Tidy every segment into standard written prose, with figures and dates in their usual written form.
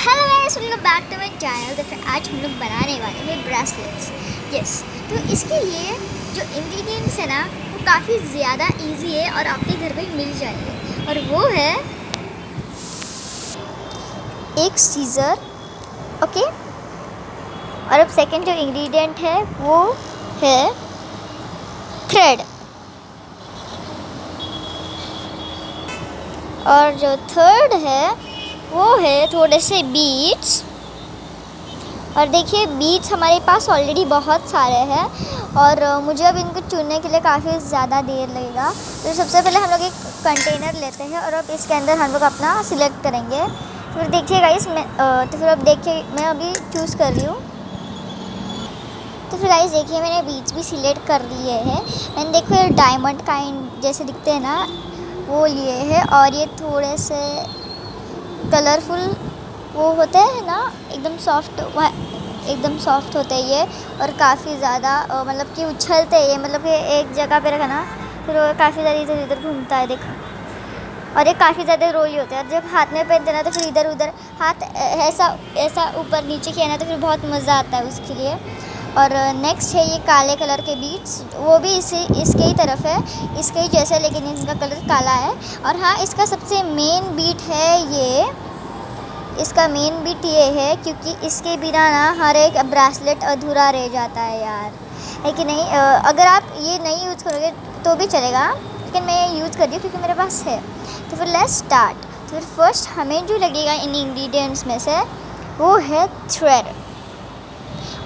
Hello guys, welcome back to my channel. तो फिर आज हम लोग बनाने वाले हैं ब्रेसलेट्स। यस, तो इसके लिए जो इंग्रेडिएंट्स है ना वो काफ़ी ज़्यादा इजी है और आपके घर पे मिल जाएंगे। और वो है एक सीज़र, ओके। और अब सेकंड जो इंग्रेडिएंट है वो है थ्रेड। और जो थर्ड है वो है थोड़े से बीड्स। और देखिए बीड्स हमारे पास ऑलरेडी बहुत सारे हैं और मुझे अब इनको चुनने के लिए काफ़ी ज़्यादा देर लगेगा। तो सबसे पहले हम लोग एक कंटेनर लेते हैं और अब इसके अंदर हम लोग अपना सिलेक्ट करेंगे। तो फिर देखिए गाइस, तो फिर अब देखिए मैं अभी चूज़ कर रही हूँ। तो फिर गाइस देखिए मैंने बीड्स भी सिलेक्ट कर लिए हैं। मैंने देखो ये डायमंड काइंड जैसे दिखते हैं ना वो लिए हैं। और ये थोड़े से कलरफुल वो होते हैं ना, एकदम सॉफ्ट होते हैं ये। और काफ़ी ज़्यादा मतलब कि उछलते हैं ये, मतलब कि एक जगह पे रखा ना फिर वो काफ़ी ज़्यादा इधर उधर घूमता है, देखो। और ये काफ़ी ज़्यादा रोली होते हैं और जब हाथ में पहनते ना तो फिर इधर उधर हाथ ऐसा ऐसा ऊपर नीचे किया ना तो फिर बहुत मज़ा आता है उसके लिए। और नेक्स्ट है ये काले कलर के बीड्स, वो भी इसके ही तरफ है, इसके ही जैसे, लेकिन इनका कलर काला है। और हाँ, इसका सबसे मेन बीट है ये, इसका मेन बीट ये है क्योंकि इसके बिना ना हर एक ब्रेसलेट अधूरा रह जाता है यार, है कि नहीं। अगर आप ये नहीं यूज़ करोगे तो भी चलेगा, लेकिन मैं ये यूज़ कर रही हूँ क्योंकि मेरे पास है। तो फिर लेट्स स्टार्ट। तो फिर फर्स्ट हमें जो लगेगा इन इंग्रेडिएंट्स में से वो है थ्रेड।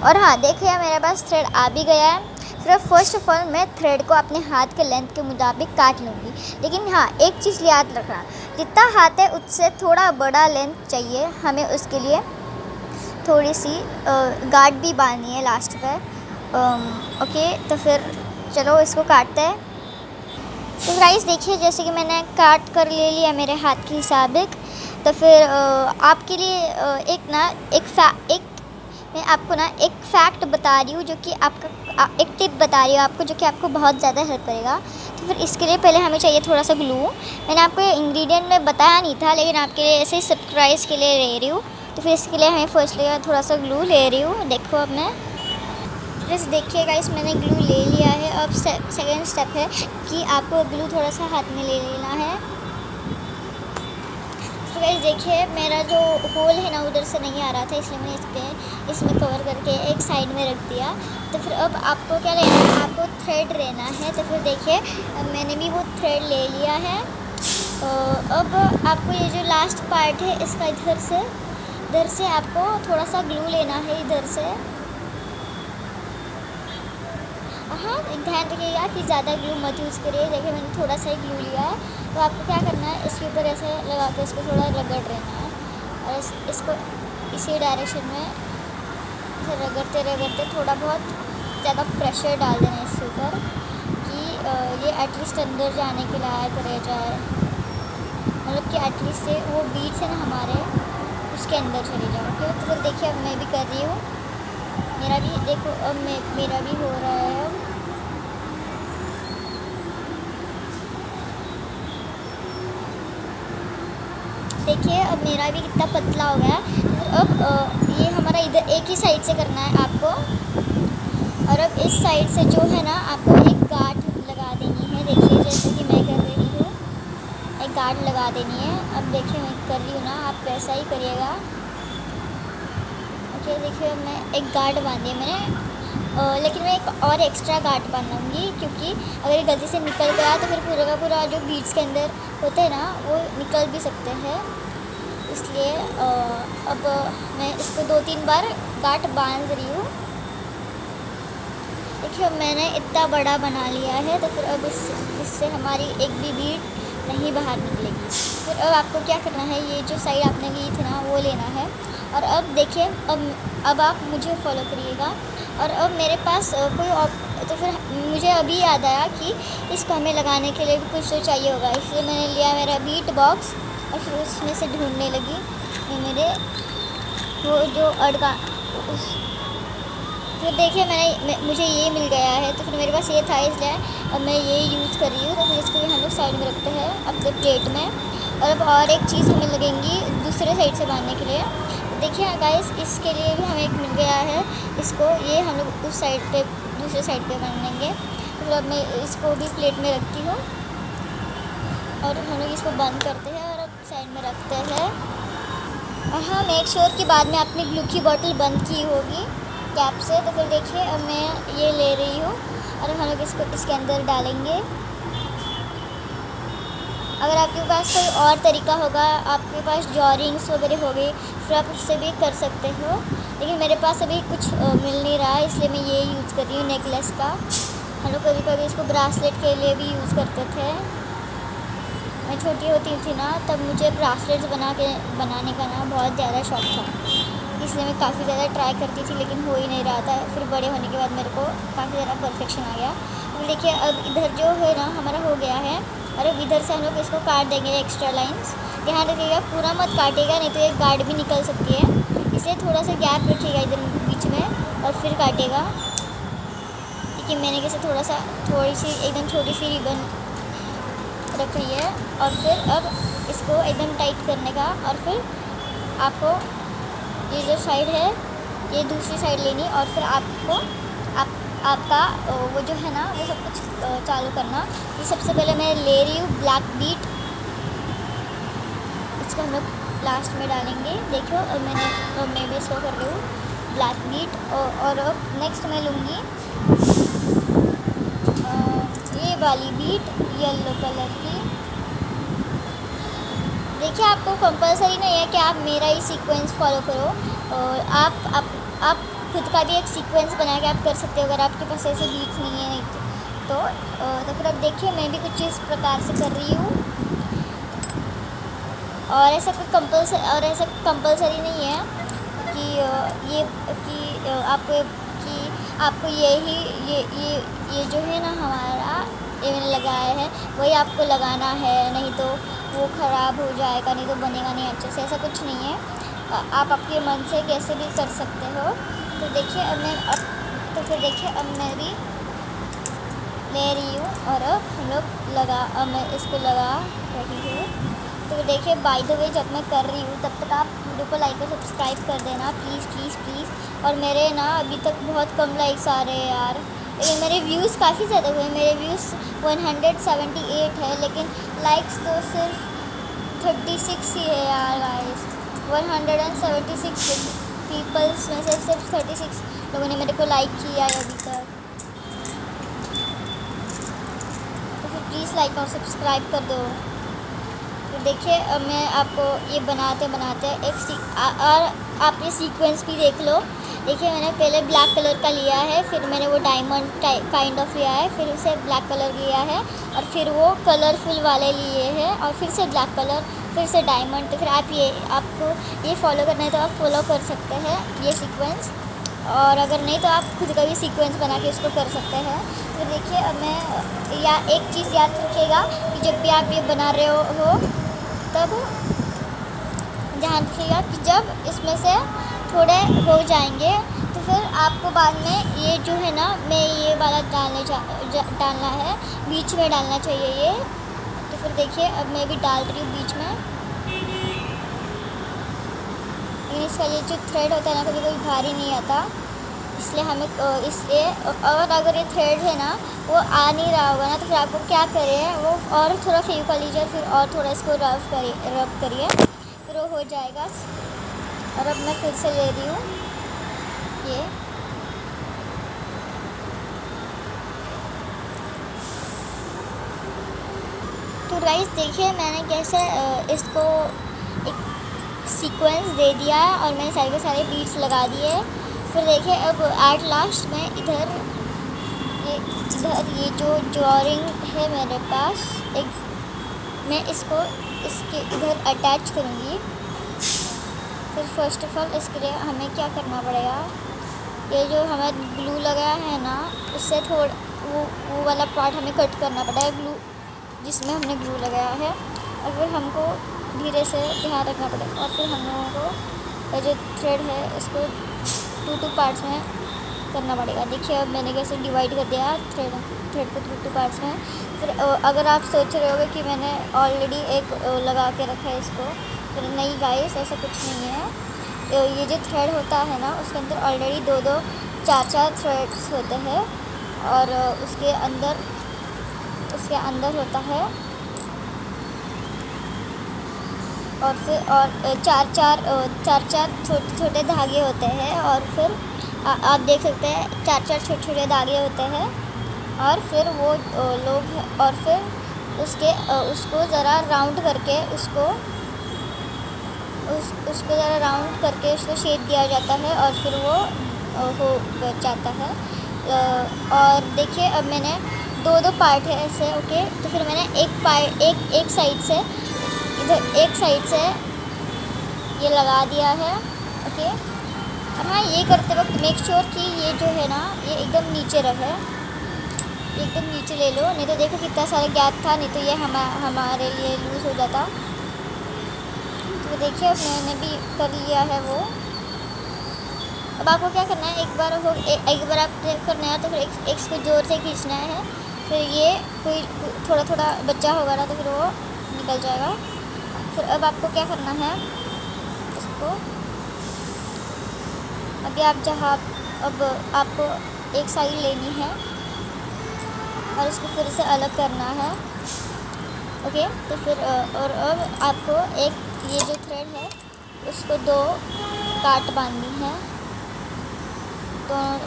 और हाँ देखिए मेरे पास थ्रेड आ भी गया है। फिर फर्स्ट ऑफ ऑल मैं थ्रेड को अपने हाथ के लेंथ के मुताबिक काट लूँगी। लेकिन हाँ, एक चीज़ याद रखना, जितना हाथ है उससे थोड़ा बड़ा लेंथ चाहिए हमें। उसके लिए थोड़ी सी गार्ड भी बांधनी है लास्ट पर। ओके, तो फिर चलो इसको काटते हैं। तो गाइस देखिए जैसे कि मैंने काट कर ले लिया मेरे हाथ के मुताबिक। तो फिर आपके लिए एक मैं आपको ना एक फैक्ट बता रही हूँ, जो कि आपका एक टिप बता रही हूँ आपको, जो कि आपको बहुत ज़्यादा हेल्प करेगा। तो फिर इसके लिए पहले हमें चाहिए थोड़ा सा ग्लू। मैंने आपको ये इंग्रेडिएंट में बताया नहीं था, लेकिन आपके लिए ऐसे ही सरप्राइज़ के लिए ले रही हूँ। तो फिर इसके लिए हमें फर्स्टली थोड़ा सा ग्लू ले रही हूँ। देखो अब मैं बस देखिएगा, इस मैंने ग्लू ले लिया है। अब सेकेंड स्टेप है कि आपको ग्लू थोड़ा सा हाथ में ले लेना है। तो गाइस देखिए मेरा जो होल है ना उधर से नहीं आ रहा था, इसलिए मैंने इसमें कवर करके एक साइड में रख दिया। तो फिर अब आपको क्या लेना है, आपको थ्रेड लेना है। तो फिर देखिए मैंने भी वो थ्रेड ले लिया है। अब आपको ये जो लास्ट पार्ट है इसका इधर से आपको थोड़ा सा ग्लू लेना है, इधर से। हाँ, ध्यान रखिएगा कि ज़्यादा ग्लू मत यूज़ करिए। देखिए मैंने थोड़ा सा ही ग्लू लिया है। तो आपको क्या करना है, इसके ऊपर ऐसे लगा के इसको थोड़ा रगड़ रहना है। और इसको इसी डायरेक्शन में इसे रगड़ते थोड़ा बहुत ज़्यादा प्रेशर डाल देना है इसके ऊपर, कि ये एटलीस्ट अंदर जाने के लायक रह जाए। मतलब कि एटलीस्ट से वो बीड्स है ना हमारे उसके अंदर चले जाए। ओके, तो फिर देखिए अब मैं भी कर रही हूँ। मेरा भी देखो, अब मेरा भी हो रहा है। देखिए अब मेरा भी कितना पतला हो गया। अब ये हमारा इधर एक ही साइड से करना है आपको। और अब इस साइड से जो है ना आपको एक गांठ लगा देनी है। देखिए जैसे कि मैं कर रही हूँ, एक गांठ लगा देनी है। अब देखिए मैं कर रही हूँ ना, आप वैसा ही करिएगा। ओके, देखिए मैं एक गार्ड बांधी है मैंने। लेकिन मैं एक और एक्स्ट्रा गार्ड बांधूँगी, क्योंकि अगर ये गलती से निकल गया तो फिर पूरा का पूरा जो बीड्स के अंदर होते हैं ना वो निकल भी सकते हैं। इसलिए अब मैं इसको 2-3 बार गांठ बांध रही हूँ। देखिए अब मैंने इतना बड़ा बना लिया है। तो फिर अब इससे हमारी एक भी बीड नहीं बाहर निकलेगी। फिर अब आपको क्या करना है, ये जो साइड आपने ली थी ना वो लेना है। और अब देखिए अब आप मुझे फॉलो करिएगा। और अब मेरे पास तो फिर मुझे अभी याद आया कि इसको हमें लगाने के लिए भी कुछ तो चाहिए होगा, इसलिए मैंने लिया मेरा बीट बॉक्स और फिर उसमें से ढूंढने लगी मेरे वो जो अड़का उस। फिर देखिए मुझे ये मिल गया है। तो फिर मेरे पास ये था, इसलिए अब मैं ये यूज़ कर रही हूँ। तो फिर इसको भी हम लोग साइड में रखते हैं अपने प्लेट में। और अब और एक चीज़ हमें लगेंगी दूसरे साइड से बांधने के लिए। देखिए गाइस, इसके लिए भी हमें एक मिल गया है। इसको ये हम लोग उस साइड पे, दूसरे साइड पे बन लेंगे। फिर अब मैं इसको भी प्लेट में रखती हूँ और हम लोग इसको बंद करते हैं और अब साइड में रखते हैं। और हाँ, मेक श्योर कि बाद में आपने ग्लू की बॉटल बंद की होगी कैप से। तो फिर देखिए अब मैं ये ले रही हूँ और हम लोग इसको इसके अंदर डालेंगे। अगर आपके पास कोई और तरीका होगा, आपके पास जॉ रिंग्स वगैरह हो गई, फिर आप उससे भी कर सकते हो, लेकिन मेरे पास अभी कुछ मिल नहीं रहा है, इसलिए मैं ये यूज़ कर रही हूँ नेकलेस का। हम लोग कभी कभी इसको ब्रासलेट के लिए भी यूज़ करते थे। मैं छोटी होती थी ना, तब मुझे ब्रासलेट्स बनाने का ना बहुत ज़्यादा शौक था, इसलिए मैं काफ़ी ज़्यादा ट्राई करती थी, लेकिन हो ही नहीं रहा था। फिर बड़े होने के बाद मेरे को काफ़ी ज़्यादा परफेक्शन आ गया। तो देखिए अब इधर जो है ना हमारा हो गया है, और अब इधर से हम लोग इसको काट देंगे एक्स्ट्रा लाइंस। ध्यान रखिएगा पूरा मत काटेगा, नहीं तो एक गार्ड भी निकल सकती है, इसलिए थोड़ा सा गैप रखिएगा इधर बीच में और फिर काटेगा। क्योंकि मैंने कैसे थोड़ी सी एकदम छोटी सी रिबन रखी है, और फिर अब इसको एकदम टाइट करने का, और फिर आपको ये जो साइड है ये दूसरी साइड लेनी, और फिर आपको आपका वो जो है ना वो सब कुछ चालू करना। ये सबसे पहले मैं ले रही हूँ ब्लैक बीट, इसको हम लोग लास्ट में डालेंगे। देखो अब मैं भी इसको कर रही हूँ ब्लैक बीट, और अब नेक्स्ट मैं लूँगी ये वाली बीट येलो कलर की। देखिए आपको कंपलसरी नहीं है कि आप मेरा ही सीक्वेंस फॉलो करो, और आप खुद का भी एक सीक्वेंस बना के आप कर सकते हो, अगर आपके पास ऐसे बीट्स नहीं है तो फिर अब देखिए मैं भी कुछ इस प्रकार से कर रही हूँ। और ऐसा कंपलसरी नहीं है कि आपको ये जो है ना हमारा ये मैंने लगाया है वही आपको लगाना है, नहीं तो वो ख़राब हो जाएगा, नहीं तो बनेगा नहीं अच्छे से। ऐसा कुछ नहीं है, आप आपके मन से कैसे भी कर सकते हो। तो देखिए अब मैं भी ले रही हूँ, और अब हम लोग मैं इसको लगा रही हूँ। तो देखिए बाय द वे जब मैं कर रही हूँ तब तक आप वीडियो को लाइक और सब्सक्राइब कर देना प्लीज़ प्लीज़ प्लीज़। और मेरे ना अभी तक बहुत कम लाइक्स आ रहे हैं यार, लेकिन मेरे व्यूज़ काफ़ी ज़्यादा हुए। मेरे व्यूज़ 178 है, लेकिन लाइक्स तो सिर्फ 36 ही है यार गाइस। 176 पीपल्स में से सिर्फ 36 लोगों ने मेरे को लाइक किया है अभी तक। तो फिर प्लीज़ लाइक और सब्सक्राइब कर दो। तो देखिए अब मैं आपको ये बनाते और आप ये सीक्वेंस भी देख लो। देखिए मैंने पहले ब्लैक कलर का लिया है, फिर मैंने वो डायमंड काइंड ऑफ लिया है, फिर उसे ब्लैक कलर लिया है, और फिर वो कलरफुल वाले लिए हैं, और फिर से ब्लैक कलर, फिर से डायमंड। तो फिर आपको ये फॉलो करना है तो आप फॉलो कर सकते हैं ये सीक्वेंस, और अगर नहीं तो आप खुद का भी सीक्वेंस बना के इसको कर सकते हैं। तो देखिए अब मैं एक चीज़ याद रखिएगा कि जब भी आप ये बना रहे हो तब ध्यान रखिएगा कि जब इसमें से थोड़े हो जाएंगे तो फिर आपको बाद में ये जो है ना मैं ये वाला डालना है, बीच में डालना चाहिए ये। तो फिर देखिए अब मैं भी डाल रही हूँ बीच में। लेकिन इसका ये जो थ्रेड होता है ना कभी कभी भारी नहीं आता, इसलिए और अगर ये थ्रेड है ना वो आ नहीं रहा होगा ना तो फिर आपको क्या करें वो और थोड़ा फेविकॉल लीजिए, फिर और थोड़ा इसको रब करिए, फिर वो हो जाएगा। और अब मैं फिर से ले रही हूँ ये। तो गाइस देखिए मैंने कैसे इसको एक सीक्वेंस दे दिया है, और मैंने सारे के सारे बीट्स लगा दिए। फिर देखिए अब एट लास्ट में इधर ये जो ड्राइंग है मेरे पास एक, मैं इसके इधर अटैच करूँगी। फिर फर्स्ट ऑफ ऑल इसके लिए हमें क्या करना पड़ेगा, ये जो हमें ग्लू लगाया है ना उससे वो वाला पार्ट हमें कट करना पड़ेगा, ग्लू जिसमें हमने ग्लू लगाया है। और फिर हमको धीरे से ध्यान रखना पड़ेगा, और फिर हम लोगों को जो थ्रेड है इसको 2 पार्ट्स में करना पड़ेगा। देखिए अब मैंने कैसे डिवाइड कर दिया थ्रेड को 2 पार्ट्स में। फिर अगर आप सोच रहे होगे कि मैंने ऑलरेडी एक लगा के रखा है इसको, तो नहीं गाइस ऐसा कुछ नहीं है। ये जो थ्रेड होता है ना उसके अंदर ऑलरेडी 2-2 4-4 थ्रेड्स होते हैं और उसके अंदर होता है और फिर और चार छोटे धागे होते हैं और फिर आप देख सकते हैं 4 छोटे धागे होते हैं और फिर वो लोग और फिर उसको ज़रा राउंड करके उसको ज़रा राउंड करके उसको शेप दिया जाता है और फिर वो हो जाता है। और देखिए अब मैंने 2-2 पार्ट है ऐसे, ओके। तो फिर मैंने एक साइड से इधर एक साइड से ये लगा दिया है, ओके। और हाँ, ये करते वक्त मेक श्योर कि ये जो है ना ये एकदम नीचे रहे, एकदम नीचे ले लो, नहीं तो देखो कितना सारा गैप था, नहीं तो ये हमारे लिए लूज़ हो जाता। तो देखिए अब मैंने भी कर लिया है वो। अब आपको क्या करना है, एक बार आप करना है तो फिर एक को जोर से खींचना है, फिर ये कोई थोड़ा बच्चा होगा ना तो फिर वो निकल जाएगा। फिर अब आपको क्या करना है, इसको अभी अब आपको एक साइड लेनी है और इसको फिर से अलग करना है, ओके। तो फिर और अब आपको ये जो थ्रेड है उसको 2 काट बांधनी है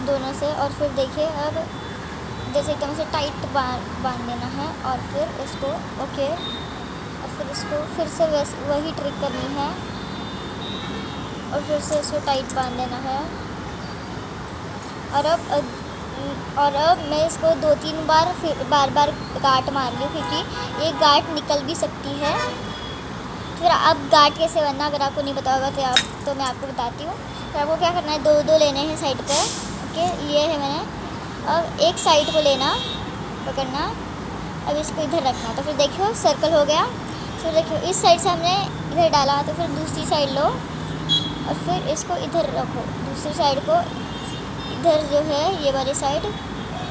दोनों से। और फिर देखिए अब जैसे एकदम से टाइट बांध देना है और फिर इसको, ओके। और फिर इसको फिर से वही ट्रिक करनी है और फिर से इसको टाइट बांध देना है। और अब मैं इसको 2-3 बार बार गांठ मार लूँ क्योंकि ये गांठ निकल भी सकती है। फिर अब गांठ कैसे बनना अगर आपको नहीं पता होगा तो मैं आपको बताती हूँ। फिर आपको क्या करना है, 2-2 लेने हैं साइड पे, ओके। लिए है मैंने। अब एक साइड को लेना, पकड़ना, अब इसको इधर रखना। तो फिर देखियो सर्कल हो गया। फिर देखियो इस साइड से हमने इधर डाला तो फिर दूसरी साइड लो और फिर इसको इधर रखो, दूसरी साइड को इधर जो है ये वाली साइड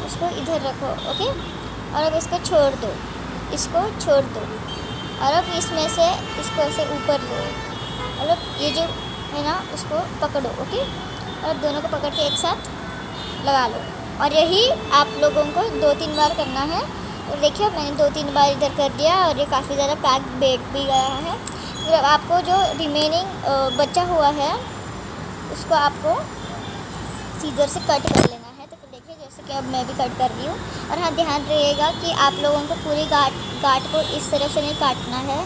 उसको इधर रखो, ओके। और अब इसको छोड़ दो, इसको छोड़ दो और अब इसमें से इसको ऐसे ऊपर लो और अब ये जो है ना उसको पकड़ो, ओके। और दोनों को पकड़ के एक साथ लगा लो और यही आप लोगों को 2-3 बार करना है। और देखिए मैंने 2-3 बार इधर कर दिया और ये काफ़ी ज़्यादा पैक बैठ भी गया है। फिर आपको जो रिमेनिंग बचा हुआ है उसको आपको सीजर से कट कर लेना है। तो फिर देखिए जैसे कि अब मैं भी कट कर रही हूँ। और हाँ, ध्यान रहिएगा कि आप लोगों को पूरी गांठ को इस तरफ से नहीं काटना है।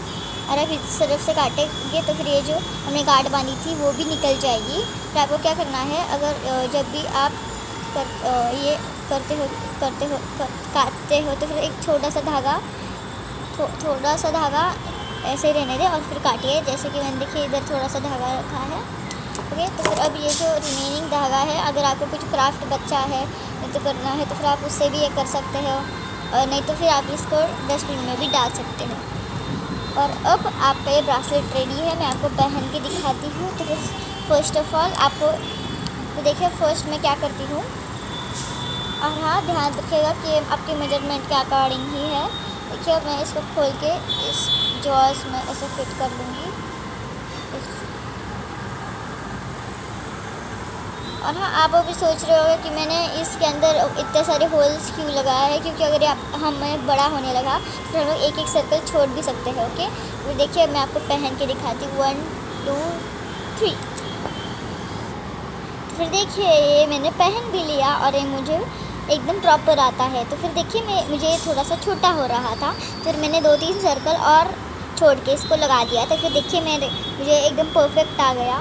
और अब इस तरफ से काटेंगे तो फिर ये जो हमने गांठ बांधी थी वो भी निकल जाएगी। फिर आपको क्या करना है, अगर जब भी आप ये काटते हो तो फिर एक छोटा सा धागा ऐसे ही रहने दें और फिर काटिए। जैसे कि मैंने देखिए इधर थोड़ा सा धागा रखा है, ओके। तो फिर अब ये जो रिमेनिंग धागा है, अगर आपको कुछ क्राफ्ट बचा है नहीं तो करना है तो फिर आप उससे भी ये कर सकते हो और नहीं तो फिर आप इसको डस्टबिन में भी डाल सकते हो। और अब आपका ये ब्रासलेट रेडी है, मैं आपको पहन के दिखाती हूँ। तो फिर फर्स्ट ऑफ ऑल आपको तो देखिए फर्स्ट मैं क्या करती हूँ। और हाँ, ध्यान रखिएगा कि आपके मेजरमेंट के अकॉर्डिंग ही है। देखिए अब मैं इसको खोल के इस जॉस में ऐसे फिट कर लूँगी। और हाँ, आप अभी सोच रहे होंगे कि मैंने इसके अंदर इतने सारे होल्स क्यों लगाया है, क्योंकि अगर हमें बड़ा होने लगा तो हम लोग एक सर्कल छोड़ भी सकते हैं, ओके। तो देखिए मैं आपको पहन के दिखाती हूँ। 1 2 3। फिर देखिए ये मैंने पहन भी लिया और ये मुझे एकदम प्रॉपर आता है। तो फिर देखिए मुझे थोड़ा सा छोटा हो रहा था, फिर मैंने 2-3 सर्कल और छोड़ के इसको लगा दिया। तो फिर देखिए मुझे एकदम परफेक्ट आ गया।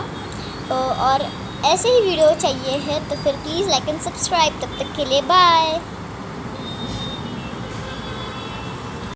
और ऐसे ही वीडियो चाहिए है तो फिर प्लीज़ लाइक एंड सब्सक्राइब। तब तक के लिए बाय।